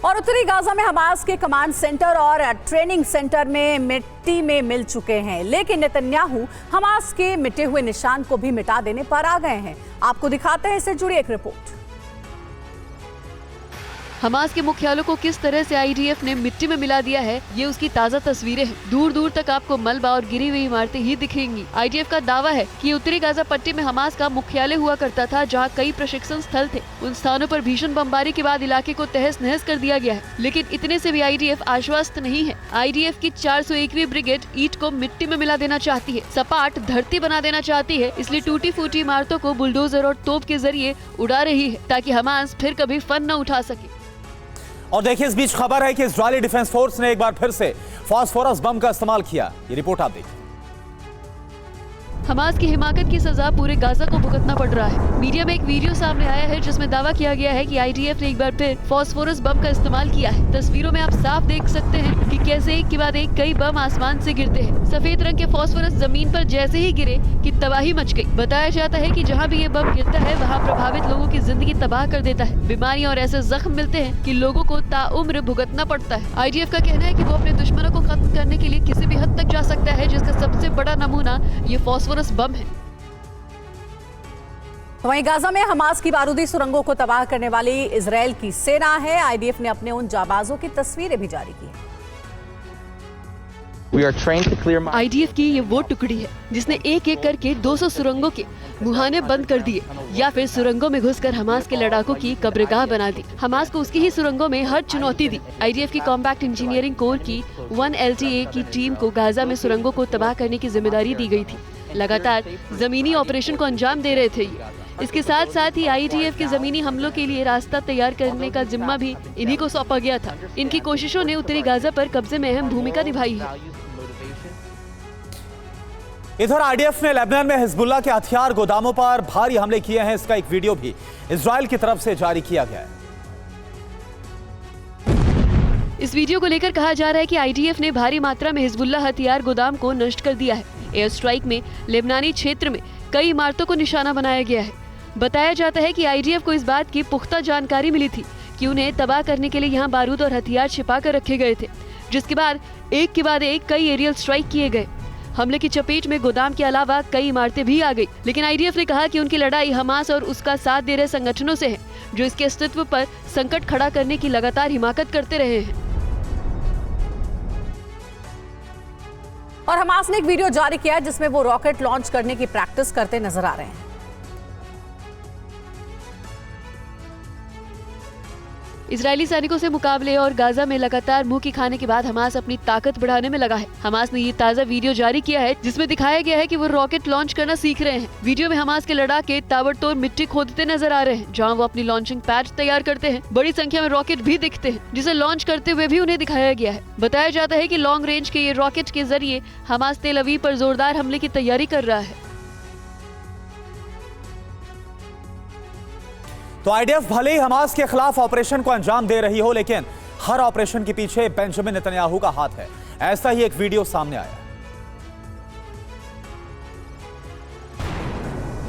और उत्तरी गाजा में हमास के कमांड सेंटर और ट्रेनिंग सेंटर में मिट्टी में मिल चुके हैं, लेकिन नेतन्याहू हमास के मिटे हुए निशान को भी मिटा देने पर आ गए हैं। आपको दिखाते हैं इससे जुड़ी एक रिपोर्ट। हमास के मुख्यालय को किस तरह से आईडीएफ ने मिट्टी में मिला दिया है, ये उसकी ताज़ा तस्वीरें हैं। दूर दूर तक आपको मलबा और गिरी हुई इमारतें ही दिखेंगी। आईडीएफ का दावा है कि उत्तरी गाजा पट्टी में हमास का मुख्यालय हुआ करता था, जहां कई प्रशिक्षण स्थल थे। उन स्थानों पर भीषण बमबारी के बाद इलाके को तहस नहस कर दिया गया है, लेकिन इतने से भी आईडीएफ आश्वस्त नहीं है। आईडीएफ की 401वीं ब्रिगेड ईंट को मिट्टी में मिला देना चाहती है, सपाट धरती बना देना चाहती है, इसलिए टूटी फूटी इमारतों को बुलडोजर और तोप के जरिए उड़ा रही है, ताकि हमास फिर कभी फन न उठा सके। और देखिए, इस बीच खबर है कि इजरायली डिफेंस फोर्स ने एक बार फिर से फास्फोरस बम का इस्तेमाल किया। ये रिपोर्ट आप देखिए। हमास की हिमाकत की सजा पूरे गाजा को भुगतना पड़ रहा है। मीडिया में एक वीडियो सामने आया है जिसमें दावा किया गया है कि आईडीएफ ने एक बार फिर फास्फोरस बम का इस्तेमाल किया है। तस्वीरों में आप साफ देख सकते हैं कि कैसे एक के बाद एक कई बम आसमान से गिरते हैं। सफेद रंग के फास्फोरस जमीन पर जैसे ही गिरे कि तबाही मच गई। बताया जाता है कि जहाँ भी ये बम गिरता है वहाँ प्रभावित लोगों की जिंदगी तबाह कर देता है। बीमारियां और ऐसे जख्म मिलते हैं कि लोगों को ताउम्र भुगतना पड़ता है। आईडीएफ का कहना है कि वो अपने दुश्मनों को खत्म करने के लिए किसी भी हद तक जा सकता है, जिसका सबसे बड़ा नमूना ये फास्फोरस बम है। वहीं गाजा में हमास की बारूदी सुरंगों को तबाह करने वाली इजराइल की सेना है। आईडीएफ ने अपने उन जाबाजों की तस्वीरें भी जारी की हैं। आईडीएफ की ये वो टुकड़ी है जिसने एक एक करके 200 सुरंगों के मुहाने बंद कर दिए, या फिर सुरंगों में घुसकर हमास के लड़ाकों की कब्रगाह बना दी। हमास को उसकी ही सुरंगों में हर चुनौती दी। आईडीएफ की कॉम्पैक्ट इंजीनियरिंग कोर की 1 LTA की टीम को गाजा में सुरंगों को तबाह करने की जिम्मेदारी दी गई थी। लगातार जमीनी ऑपरेशन को अंजाम दे रहे थे। इसके साथ साथ ही आईडीएफ के जमीनी हमलों के लिए रास्ता तैयार करने का जिम्मा भी इन्हीं को सौंपा गया था। इनकी कोशिशों ने उत्तरी गाजा पर कब्जे में अहम भूमिका निभाई है। इधर आईडीएफ ने लेबनान में हिजबुल्लाह के हथियार गोदामों पर भारी हमले किए हैं। इसका एक वीडियो भी इजराइल की तरफ से जारी किया गया है। इस वीडियो को लेकर कहा जा रहा है कि आईडीएफ ने भारी मात्रा में हिजबुल्लाह हथियार गोदाम को नष्ट कर दिया है। एयर स्ट्राइक में लेबनानी क्षेत्र में कई इमारतों को निशाना बनाया गया है। बताया जाता है कि आईडीएफ को इस बात की पुख्ता जानकारी मिली थी कि उन्हें तबाह करने के लिए यहां बारूद और हथियार छिपा कर रखे गए थे, जिसके बाद एक कई एरियल स्ट्राइक किए गए। हमले की चपेट में गोदाम के अलावा कई इमारतें भी आ गई, लेकिन आईडीएफ ने कहा कि उनकी लड़ाई हमास और उसका साथ दे रहे संगठनों से है, जो इसके अस्तित्व पर संकट खड़ा करने की लगातार हिमाकत करते रहे हैं। और हमास ने एक वीडियो जारी किया है जिसमें वो रॉकेट लॉन्च करने की प्रैक्टिस करते नजर आ रहे हैं। इजरायली सैनिकों से मुकाबले और गाजा में लगातार मुंह की खाने के बाद हमास अपनी ताकत बढ़ाने में लगा है। हमास ने ये ताज़ा वीडियो जारी किया है जिसमें दिखाया गया है कि वो रॉकेट लॉन्च करना सीख रहे हैं। वीडियो में हमास के लड़ाके ताबड़तोड़ मिट्टी खोदते नजर आ रहे हैं, जहां वो अपनी लॉन्चिंग पैड तैयार करते हैं। बड़ी संख्या में रॉकेट भी दिखते हैं, जिसे लॉन्च करते हुए भी उन्हें दिखाया गया है। बताया जाता है कि लॉन्ग रेंज के ये रॉकेट के जरिए हमास तेल अवीव पर जोरदार हमले की तैयारी कर रहा है। तो आईडीएफ भले ही हमास के खिलाफ ऑपरेशन को अंजाम दे रही हो, लेकिन हर ऑपरेशन के पीछे बेंजामिन नेतन्याहू का हाथ है। ऐसा ही एक वीडियो सामने आया।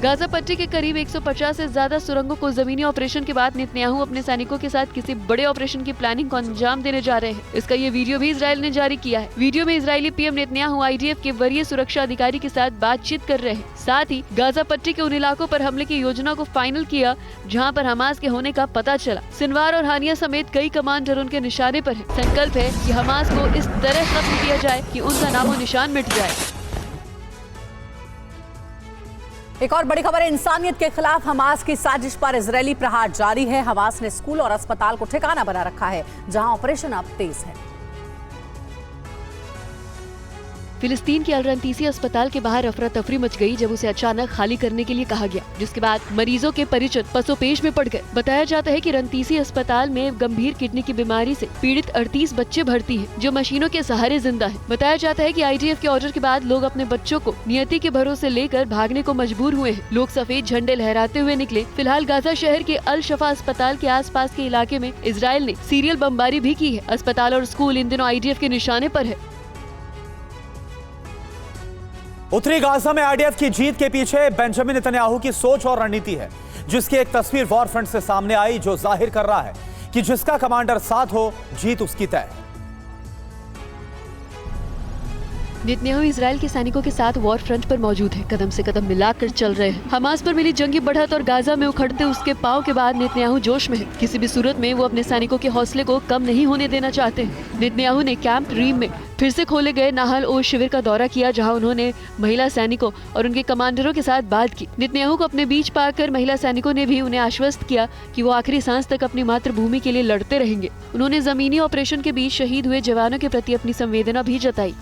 गाजा पट्टी के करीब 150 से ज्यादा सुरंगों को जमीनी ऑपरेशन के बाद नेतन्याहू अपने सैनिकों के साथ किसी बड़े ऑपरेशन की प्लानिंग को अंजाम देने जा रहे हैं। इसका ये वीडियो भी इजराइल ने जारी किया है। वीडियो में इजरायली पीएम नेतन्याहू आईडीएफ के वरीय सुरक्षा अधिकारी के साथ बातचीत कर रहे हैं। साथ ही गाजा पट्टी के उन इलाकों पर हमले की योजना को फाइनल किया जहाँ पर हमास के होने का पता चला। सिनवार और हानिया समेत कई कमांडर उनके निशाने पर है। संकल्प है कि हमास को इस तरह खत्म किया जाए कि उनका नामो निशान मिट जाए। एक और बड़ी खबर है, इंसानियत के खिलाफ हमास की साजिश पर इजरायली प्रहार जारी है। हमास ने स्कूल और अस्पताल को ठिकाना बना रखा है, जहां ऑपरेशन अब तेज है। फिलिस्तीन के अल-रंतीसी अस्पताल के बाहर अफरा तफरी मच गई जब उसे अचानक खाली करने के लिए कहा गया, जिसके बाद मरीजों के परिजन पसोपेश में पड़ गए। बताया जाता है कि रंतीसी अस्पताल में गंभीर किडनी की बीमारी से पीड़ित 38 बच्चे भर्ती हैं, जो मशीनों के सहारे जिंदा हैं। बताया जाता है कि आईडीएफ के ऑर्डर के बाद लोग अपने बच्चों को नियति के भरोसे लेकर भागने को मजबूर हुए हैं। लोग सफेद झंडे लहराते हुए निकले। फिलहाल गाजा शहर के अल शफा अस्पताल के आसपास के इलाके में इजराइल ने सीरियल बमबारी भी की है। अस्पताल और स्कूल इन दिनों आईडीएफ के निशाने पर है। उत्तरी गाजा में आईडीएफ की जीत के पीछे बेंजामिन नेतन्याहू की सोच और रणनीति है, जिसकी एक तस्वीर वॉर फ्रंट से सामने आई, जो जाहिर कर रहा है कि जिसका कमांडर साथ हो, जीत उसकी तय। नेतन्याहू इजराइल के सैनिकों के साथ वॉर फ्रंट पर मौजूद है, कदम से कदम मिलाकर चल रहे हैं। हमास पर मिली जंगी बढ़त और गाजा में उखड़ते उसके पांव के बाद नेतन्याहू जोश में है। किसी भी सूरत में वो अपने सैनिकों के हौसले को कम नहीं होने देना चाहते हैं। नेतन्याहू ने कैंप रीम में फिर से खोले गए नाहल ओज शिविर का दौरा किया, जहां उन्होंने महिला सैनिकों और उनके कमांडरों के साथ बात की। नेतन्याहू को अपने बीच पाकर महिला सैनिकों ने भी उन्हें आश्वस्त किया कि वो आखिरी सांस तक अपनी मातृभूमि के लिए लड़ते रहेंगे। उन्होंने जमीनी ऑपरेशन के बीच शहीद हुए जवानों के प्रति अपनी संवेदना भी जताई।